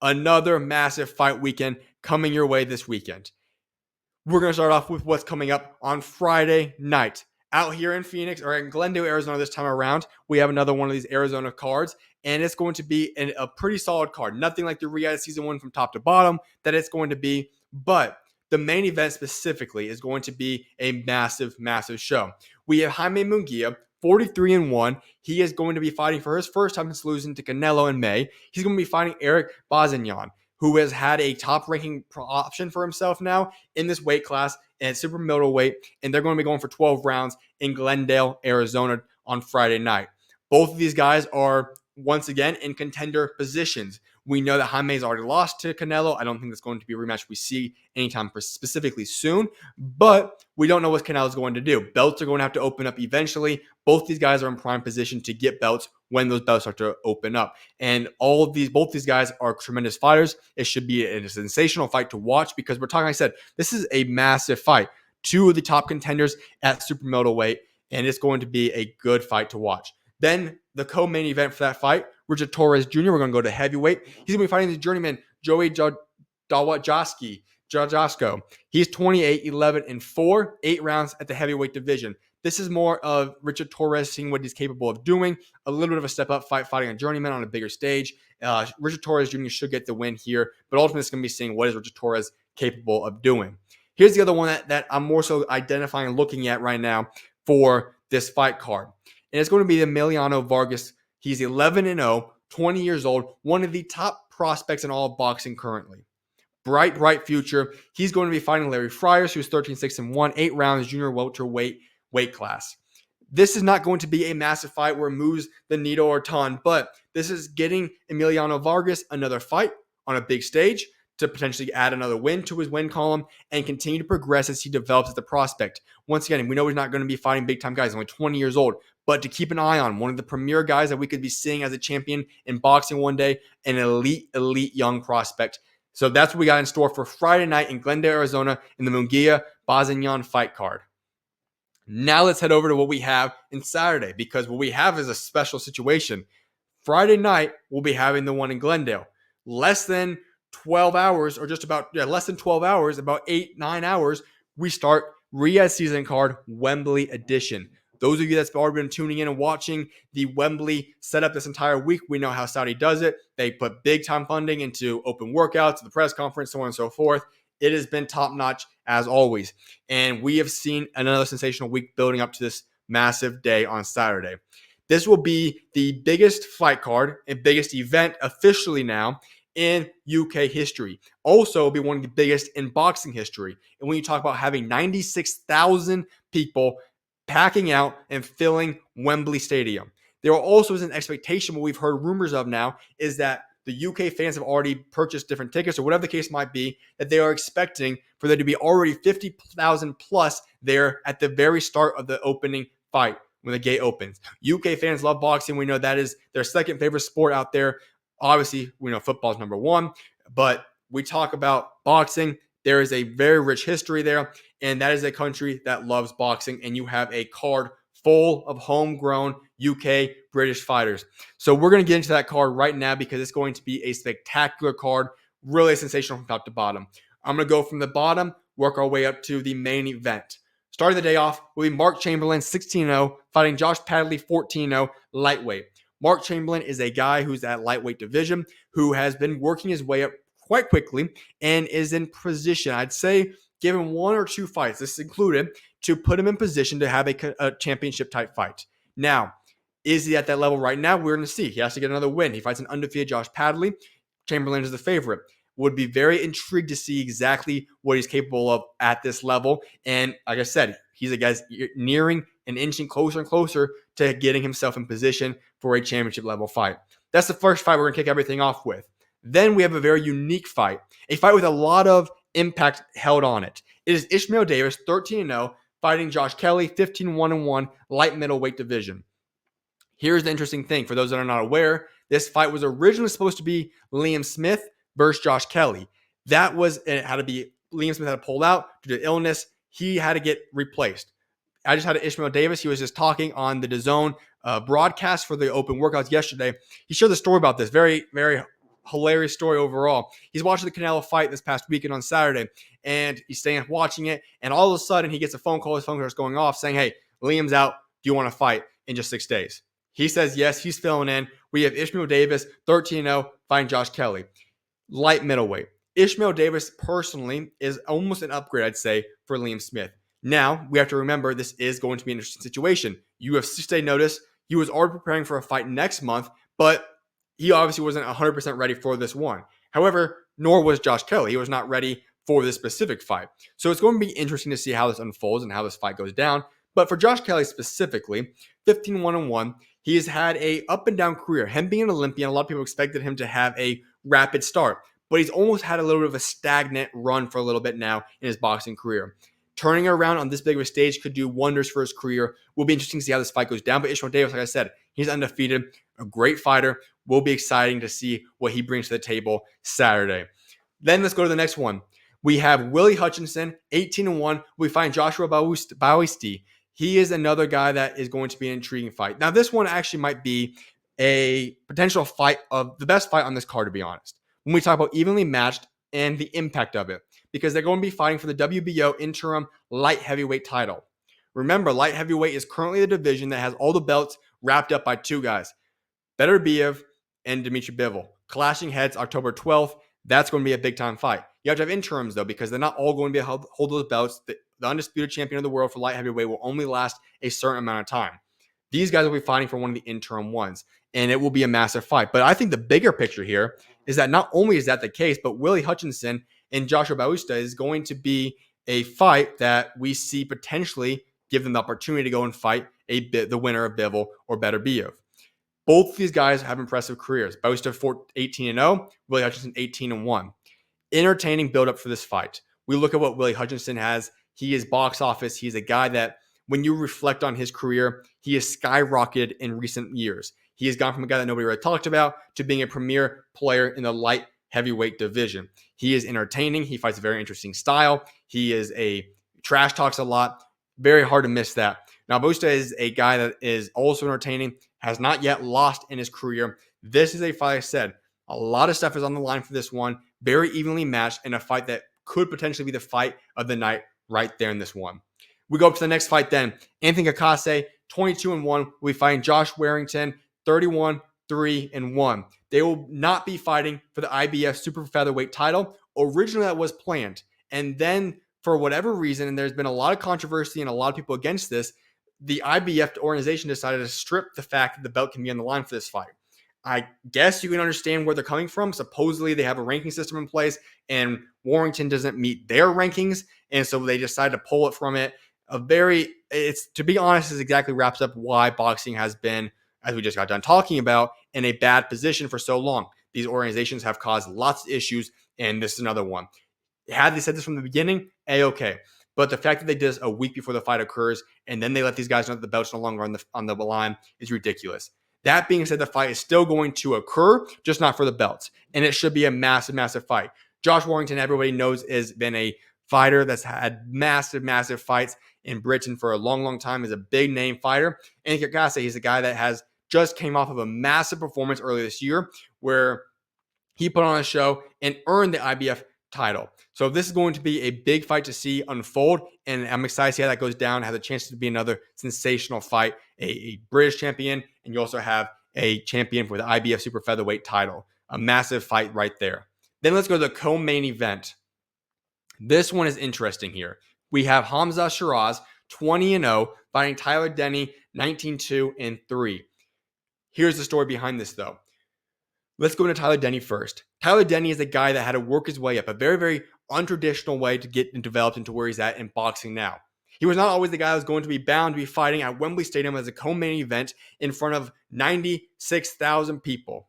another massive fight weekend coming your way this weekend. We're going to start off with what's coming up on Friday night. Out here in Phoenix, or in Glendale, Arizona this time around, we have another one of these Arizona cards, and it's going to be a pretty solid card. Nothing like the Riyadh season 1 from top to bottom that it's going to be, but the main event specifically is going to be a massive, massive show. We have Jaime Munguia, 43-1. He is going to be fighting for his first time since losing to Canelo in May. He's going to be fighting Erik Bazinyan, who has had a top-ranking option for himself now in this weight class at super middleweight, and they're going to be going for 12 rounds in Glendale, Arizona on Friday night. Both of these guys are, once again, in contender positions. We know that Jaime's already lost to Canelo. I don't think that's going to be a rematch we see anytime specifically soon, but we don't know what Canelo's going to do. Belts are going to have to open up eventually. Both these guys are in prime position to get belts when those belts start to open up. And both these guys are tremendous fighters. It should be a sensational fight to watch because we're talking, like I said, this is a massive fight. Two of the top contenders at super middleweight, and it's going to be a good fight to watch. Then the co-main event for that fight, Richard Torrez Jr., we're going to go to heavyweight. He's going to be fighting the journeyman, Dawejko. He's 28-11-4, 8 rounds at the heavyweight division. This is more of Richard Torrez seeing what he's capable of doing, a little bit of a step-up fight, fighting a journeyman on a bigger stage. Richard Torrez Jr. should get the win here, but ultimately it's going to be seeing what is Richard Torrez capable of doing. Here's the other one that I'm more so identifying and looking at right now for this fight card. And it's going to be Emiliano Vargas. He's 11-0, 20 years old, one of the top prospects in all of boxing currently. Bright future. He's going to be fighting Larry Friars, who's 13-6-1, 8 rounds, junior welterweight weight class. This is not going to be a massive fight where it moves the needle or ton, but this is getting Emiliano Vargas another fight on a big stage to potentially add another win to his win column and continue to progress as he develops as a prospect. Once again, we know he's not going to be fighting big-time guys, only 20 years old, but to keep an eye on one of the premier guys that we could be seeing as a champion in boxing one day, an elite young prospect. So that's what we got in store for Friday night in Glendale, Arizona in the Munguia Bazinyan fight card. Now let's head over to what we have in Saturday, because what we have is a special situation. Friday night, we'll be having the one in Glendale. Less than 12 hours, or just about, less than 12 hours, about 8-9 hours, we start Riyadh season card Wembley edition. Those of you that's already been tuning in and watching the Wembley setup this entire week, we know how Saudi does it. They put big time funding into open workouts, the press conference, so on and so forth. It has been top notch as always. And we have seen another sensational week building up to this massive day on Saturday. This will be the biggest fight card and biggest event officially now in UK history. Also, will be one of the biggest in boxing history. And when you talk about having 96,000 people packing out and filling Wembley Stadium, there also is an expectation, what we've heard rumors of now, is that the UK fans have already purchased different tickets or whatever the case might be, that they are expecting for there to be already 50,000 plus there at the very start of the opening fight when the gate opens. UK fans love boxing. We know that is their second favorite sport out there. Obviously, we know football is number one, but we talk about boxing. There is a very rich history there, and that is a country that loves boxing, and you have a card full of homegrown UK British fighters. So we're going to get into that card right now because it's going to be a spectacular card, really sensational from top to bottom. I'm going to go from the bottom, work our way up to the main event. Starting the day off will be Mark Chamberlain, 16-0, fighting Josh Padley, 14-0, lightweight. Mark Chamberlain is a guy who's at lightweight division, who has been working his way up quite quickly and is in position, I'd say, given 1 or 2 fights, this is included, to put him in position to have a championship type fight. Now, is he at that level right now? We're going to see. He has to get another win. He fights an undefeated Josh Padley. Chamberlain is the favorite. Would be very intrigued to see exactly what he's capable of at this level. And like I said, he's a guy nearing and inching closer and closer to getting himself in position for a championship level fight. That's the first fight we're going to kick everything off with. Then we have a very unique fight, a fight with a lot of impact held on it. It is Ishmael Davis, 13-0, fighting Josh Kelly, 15-1-1, light middleweight division. Here's the interesting thing. For those that are not aware, this fight was originally supposed to be Liam Smith versus Josh Kelly. It had to be, Liam Smith had to pull out due to illness. He had to get replaced. I just had Ishmael Davis. He was just talking on the DAZN broadcast for the open workouts yesterday. He shared the story about this. Very, very hilarious story overall. He's watching the Canelo fight this past weekend on Saturday, and he's staying up watching it, and all of a sudden he gets a phone call. His phone starts going off saying, hey, Liam's out. Do you want to fight in just 6 days? He says yes. He's filling in. We have Ishmael Davis, 13-0, fighting Josh Kelly. Light middleweight. Ishmael Davis personally is almost an upgrade, I'd say, for Liam Smith. Now, we have to remember this is going to be an interesting situation. You have 6-day notice. He was already preparing for a fight next month, but he obviously wasn't 100% ready for this one. However, nor was Josh Kelly. He was not ready for this specific fight. So it's going to be interesting to see how this unfolds and how this fight goes down. But for Josh Kelly specifically, 15-1-1, he has had a up and down career. Him being an Olympian, a lot of people expected him to have a rapid start, but he's almost had a little bit of a stagnant run for a little bit now in his boxing career. Turning around on this big of a stage could do wonders for his career. Will be interesting to see how this fight goes down. But Ishmael Davis, like I said, he's undefeated, a great fighter. Will be exciting to see what he brings to the table Saturday. Then let's go to the next one. We have Willy Hutchinson, 18-1. We find Joshua Buatsi. He is another guy that is going to be an intriguing fight. Now, this one actually might be a potential fight of the best fight on this card, to be honest, when we talk about evenly matched and the impact of it, because they're going to be fighting for the WBO interim light heavyweight title. Remember, light heavyweight is currently the division that has all the belts wrapped up by two guys, Beterbiev and Dimitri Bivol. Clashing heads October 12th. That's going to be a big-time fight. You have to have interims, though, because they're not all going to be hold those belts. The undisputed champion of the world for light heavyweight will only last a certain amount of time. These guys will be fighting for one of the interim ones, and it will be a massive fight. But I think the bigger picture here is that not only is that the case, but Willy Hutchinson and Joshua Buatsi is going to be a fight that we see potentially give them the opportunity to go and fight the winner of Bivol or Beterbiev. Both of these guys have impressive careers. Buatsi 18-0, Willy Hutchinson 18-1. Entertaining build-up for this fight. We look at what Willy Hutchinson has. He is box office. He's a guy that, when you reflect on his career, he has skyrocketed in recent years. He has gone from a guy that nobody really talked about to being a premier player in the light heavyweight division. He is entertaining. He fights a very interesting style. He is trash talks a lot. Very hard to miss that. Now, Buatsi is a guy that is also entertaining, has not yet lost in his career. This is a fight, I said, a lot of stuff is on the line for this one. Very evenly matched, and a fight that could potentially be the fight of the night right there in this one. We go up to the next fight then. Anthony Cacace, 22-1. We find Josh Warrington, 31-3-1. They will not be fighting for the IBF super featherweight title. Originally, that was planned. And then, for whatever reason, and there's been a lot of controversy and a lot of people against this, the IBF organization decided to strip the fact that the belt can be on the line for this fight. I guess you can understand where they're coming from. Supposedly, they have a ranking system in place, and Warrington doesn't meet their rankings, and so they decided to pull it from it. To be honest, is exactly wraps up why boxing has been, as we just got done talking about, in a bad position for so long. These organizations have caused lots of issues, and this is another one. Had they said this from the beginning, A-okay. But the fact that they did this a week before the fight occurs, and then they let these guys know that the belt's no longer on the line is ridiculous. That being said, the fight is still going to occur, just not for the belts. And it should be a massive, massive fight. Josh Warrington, everybody knows, has been a fighter that's had massive, massive fights in Britain for a long, long time. He's a big name fighter. And Cacace, he's a guy that has just came off of a massive performance earlier this year where he put on a show and earned the IBF title. So this is going to be a big fight to see unfold, and I'm excited to see how that goes down. Has a chance to be another sensational fight, a British champion, and you also have a champion for the IBF super featherweight title. A massive fight right there. Then let's go to the co-main event. This one is interesting here. We have Hamzah Sheeraz, 20-0, fighting Tyler Denny, 19-2-3. Here's the story behind this, though. Let's go into Tyler Denny first. Tyler Denny is a guy that had to work his way up, a very, very untraditional way to get developed into where he's at in boxing now. He was not always the guy that was going to be bound to be fighting at Wembley Stadium as a co-main event in front of 96,000 people.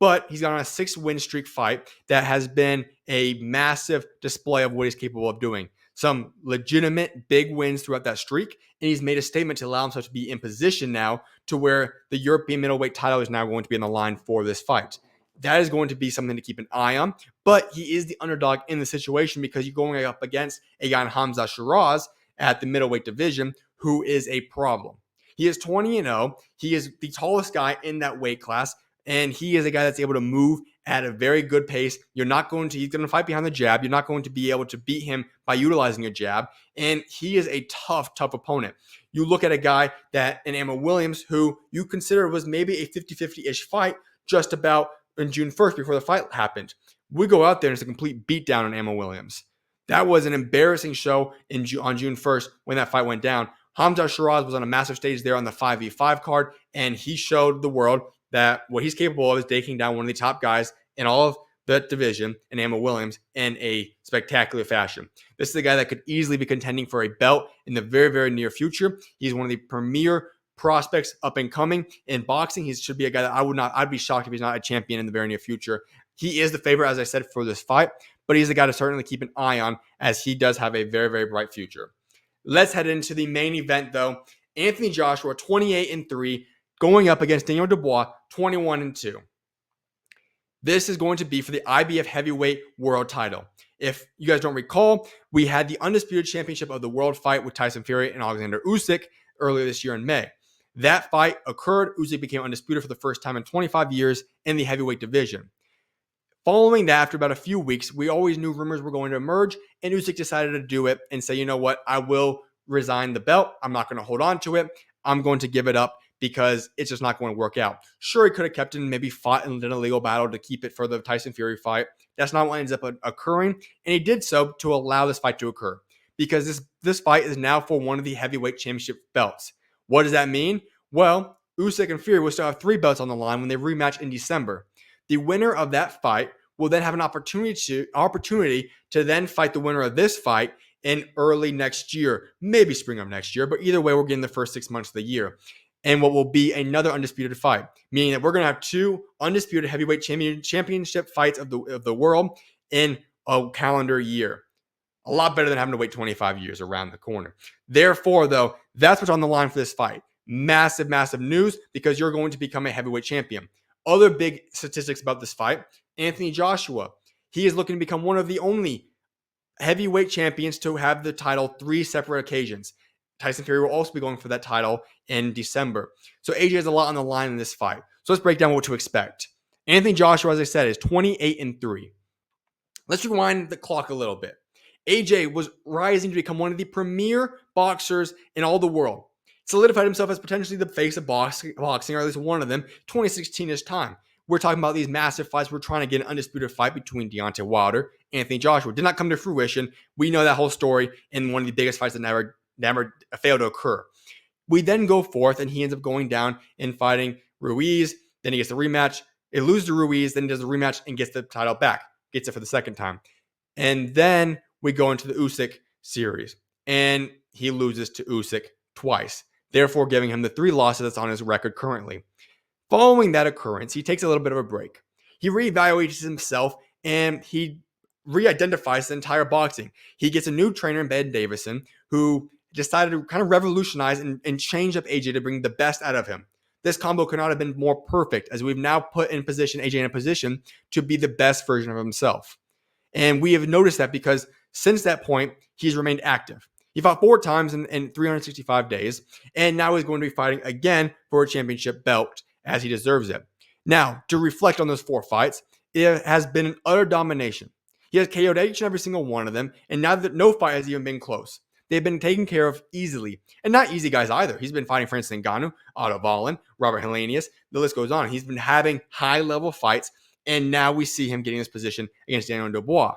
But he's got on a 6-win streak fight that has been a massive display of what he's capable of doing. Some legitimate big wins throughout that streak, and he's made a statement to allow himself to be in position now to where the European middleweight title is now going to be on the line for this fight. That is going to be something to keep an eye on, but he is the underdog in the situation because you're going up against a guy in Hamzah Sheeraz at the middleweight division who is a problem. He is 20-0. He is the tallest guy in that weight class, and he is a guy that's able to move at a very good pace. He's going to fight behind the jab. You're not going to be able to beat him by utilizing a jab. And he is a tough opponent. You look at a guy in Emma Williams, who you consider was maybe a 50-50-ish fight just about on June 1st before the fight happened. We go out there and it's a complete beatdown on Emma Williams. That was an embarrassing show on June 1st when that fight went down. Hamzah Sheeraz was on a massive stage there on the 5v5 card, and he showed the world that what he's capable of is taking down one of the top guys in all of the division, in Emma Williams, in a spectacular fashion. This is a guy that could easily be contending for a belt in the very, very near future. He's one of the premier prospects up and coming in boxing. He should be a guy that I'd be shocked if he's not a champion in the very near future. He is the favorite, as I said, for this fight, but he's a guy to certainly keep an eye on, as he does have a very, very bright future. Let's head into the main event, though. Anthony Joshua, 28-3, going up against Daniel Dubois, 21-2. This is going to be for the IBF heavyweight world title. If you guys don't recall, we had the undisputed championship of the world fight with Tyson Fury and Alexander Usyk earlier this year in May. That fight occurred. Usyk became undisputed for the first time in 25 years in the heavyweight division. Following that, after about a few weeks, we always knew rumors were going to emerge, and Usyk decided to do it and say, you know what, I will resign the belt. I'm not going to hold on to it. I'm going to give it up because it's just not going to work out. Sure, he could have kept it and maybe fought in a legal battle to keep it for the Tyson Fury fight. That's not what ends up occurring, and he did so to allow this fight to occur, because this fight is now for one of the heavyweight championship belts. What does that mean? Well, Usyk and Fury will still have 3 belts on the line when they rematch in December. The winner of that fight will then have an opportunity to then fight the winner of this fight in early next year, maybe spring of next year, but either way, we're getting the first 6 months of the year. And what will be another undisputed fight, meaning that we're going to have 2 undisputed heavyweight championship fights of the world in a calendar year. A lot better than having to wait 25 years around the corner. Therefore, though, that's what's on the line for this fight. Massive, massive news, because you're going to become a heavyweight champion. Other big statistics about this fight: Anthony Joshua, he is looking to become one of the only heavyweight champions to have the title 3 separate occasions. Tyson Fury will also be going for that title in December. So AJ has a lot on the line in this fight. So let's break down what to expect. Anthony Joshua, as I said, is 28-3. Let's rewind the clock a little bit. AJ was rising to become one of the premier boxers in all the world. Solidified himself as potentially the face of boxing, or at least one of them, 2016-ish time. We're talking about these massive fights. We're trying to get an undisputed fight between Deontay Wilder, Anthony Joshua. Did not come to fruition. We know that whole story in one of the biggest fights that never failed to occur. We then go forth, and he ends up going down and fighting Ruiz. Then he gets the rematch. It loses to Ruiz. Then he does the rematch and gets the title back. Gets it for the second time. And then we go into the Usyk series, and he loses to Usyk twice, therefore giving him the 3 losses that's on his record currently. Following that occurrence, he takes a little bit of a break. He reevaluates himself, and he re-identifies the entire boxing. He gets a new trainer in Ben Davison, who decided to kind of revolutionize and change up AJ to bring the best out of him. This combo could not have been more perfect, as we've now put AJ in a position to be the best version of himself. And we have noticed that because since that point, he's remained active. He fought 4 times in 365 days, and now he's going to be fighting again for a championship belt, as he deserves it. Now, to reflect on those 4 fights, it has been an utter domination. He has KO'd each and every single one of them, and now that no fight has even been close. They've been taken care of easily. And not easy guys either. He's been fighting Francis Ngannou, Otto Wallin, Robert Helenius. The list goes on. He's been having high-level fights, and now we see him getting this position against Daniel Dubois.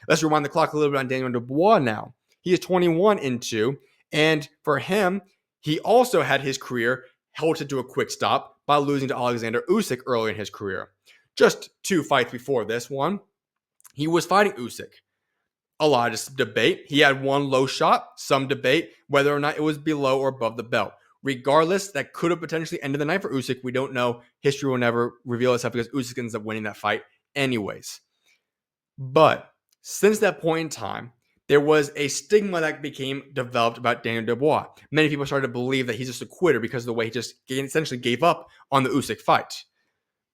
Let's rewind the clock a little bit on Daniel Dubois now. He is 21-2, and for him, he also had his career halted to a quick stop by losing to Alexander Usyk early in his career. Just 2 fights before this one, he was fighting Usyk. A lot of debate. He had 1 low shot, some debate whether or not it was below or above the belt. Regardless, that could have potentially ended the night for Usyk. We don't know. History will never reveal itself because Usyk ends up winning that fight anyways. But since that point in time, there was a stigma that became developed about Daniel Dubois. Many people started to believe that he's just a quitter because of the way he just essentially gave up on the Usyk fight.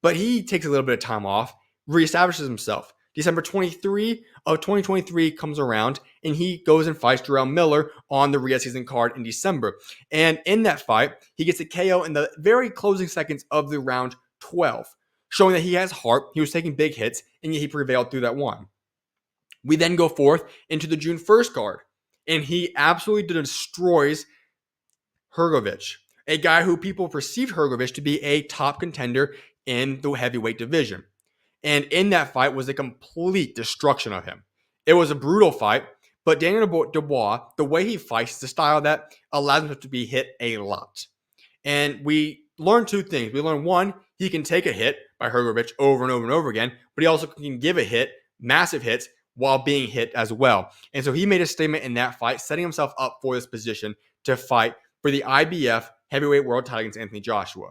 But he takes a little bit of time off, reestablishes himself. December 23 of 2023 comes around, and he goes and fights Jarrell Miller on the Riyadh season card in December. And in that fight, he gets a KO in the very closing seconds of the round 12. showing that he has heart. He was taking big hits, and yet he prevailed through that one. We then go forth into the June 1st card, and he absolutely destroys Hrgović, a guy who people perceived Hrgović to be a top contender in the heavyweight division. And in that fight was a complete destruction of him. It was a brutal fight, but Daniel Dubois, the way he fights, is the style that allows him to be hit a lot. And we learned two things. We learned, one, he can take a hit by Hrgović over and over and over again, but he also can give a hit, massive hits, while being hit as well. And so he made a statement in that fight, setting himself up for this position to fight for the IBF heavyweight world title against Anthony Joshua.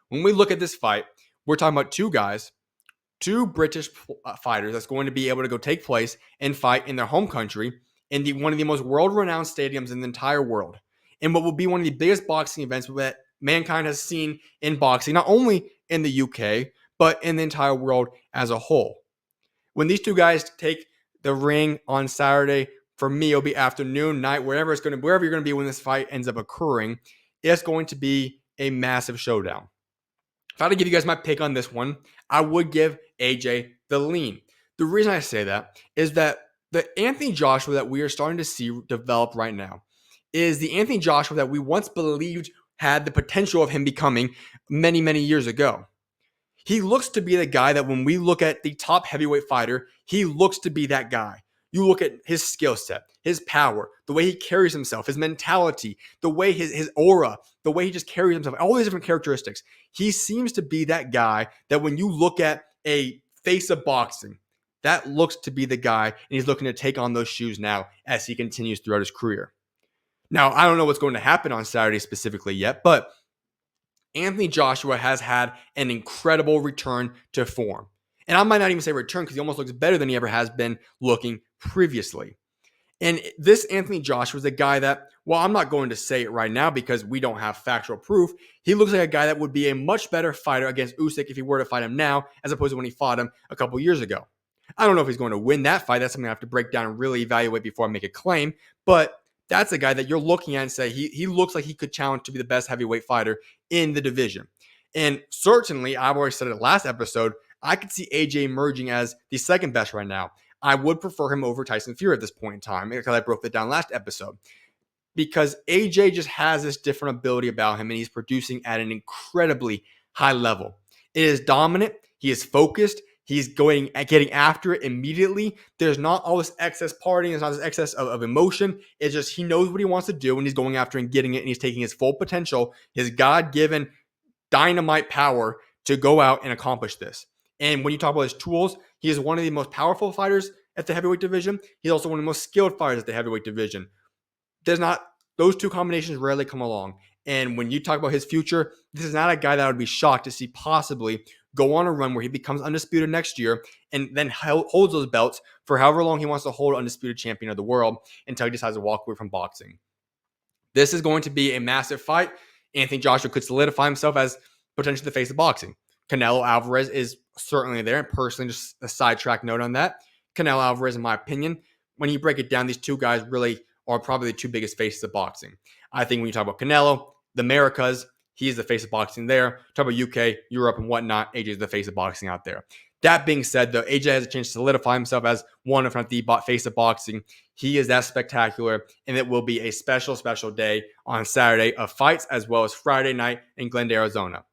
When we look at this fight, we're talking about two guys, two British fighters that's going to be able to go take place and fight in their home country in one of the most world-renowned stadiums in the entire world, in what will be one of the biggest boxing events that mankind has seen in boxing, not only in the UK, but in the entire world as a whole. When these two guys take the ring on Saturday, for me, it'll be afternoon, night, wherever you're going to be when this fight ends up occurring, it's going to be a massive showdown. If I had to give you guys my pick on this one, I would give AJ the lean. The reason I say that is that the Anthony Joshua that we are starting to see develop right now is the Anthony Joshua that we once believed had the potential of him becoming many, many years ago. He looks to be the guy that when we look at the top heavyweight fighter, he looks to be that guy. You look at his skill set, his power, the way he carries himself, his mentality, the way his aura, the way he just carries himself, all these different characteristics. He seems to be that guy that when you look at a face of boxing, that looks to be the guy, and he's looking to take on those shoes now as he continues throughout his career. Now, I don't know what's going to happen on Saturday specifically yet, but Anthony Joshua has had an incredible return to form. And I might not even say return because he almost looks better than he ever has been looking previously. And this Anthony Joshua is a guy that, well, I'm not going to say it right now because we don't have factual proof. He looks like a guy that would be a much better fighter against Usyk if he were to fight him now, as opposed to when he fought him a couple years ago. I don't know if he's going to win that fight. That's something I have to break down and really evaluate before I make a claim. But that's a guy that you're looking at and say he looks like he could challenge to be the best heavyweight fighter in the division. And certainly, I've already said it last episode, I could see AJ emerging as the second best right now. I would prefer him over Tyson Fury at this point in time because I broke that down last episode. Because AJ just has this different ability about him and he's producing at an incredibly high level. It is dominant. He is focused. He's getting after it immediately. There's not all this excess partying. There's not this excess of emotion. It's just he knows what he wants to do and he's going after and getting it and he's taking his full potential, his God-given dynamite power to go out and accomplish this. And when you talk about his tools, he is one of the most powerful fighters at the heavyweight division. He's also one of the most skilled fighters at the heavyweight division. Those two combinations rarely come along. And when you talk about his future, this is not a guy that I would be shocked to see possibly go on a run where he becomes undisputed next year and then holds those belts for however long he wants to hold undisputed champion of the world until he decides to walk away from boxing. This is going to be a massive fight. Anthony Joshua could solidify himself as potentially the face of boxing. Canelo Alvarez is certainly there. And personally, just a sidetrack note on that. Canelo Alvarez, in my opinion, when you break it down, these two guys really are probably the two biggest faces of boxing. I think when you talk about Canelo, the Americas, he's the face of boxing there. Talk about UK, Europe, and whatnot, AJ is the face of boxing out there. That being said, though, AJ has a chance to solidify himself as one, if not the face of boxing. He is that spectacular, and it will be a special, special day on Saturday of fights as well as Friday night in Glendale, Arizona.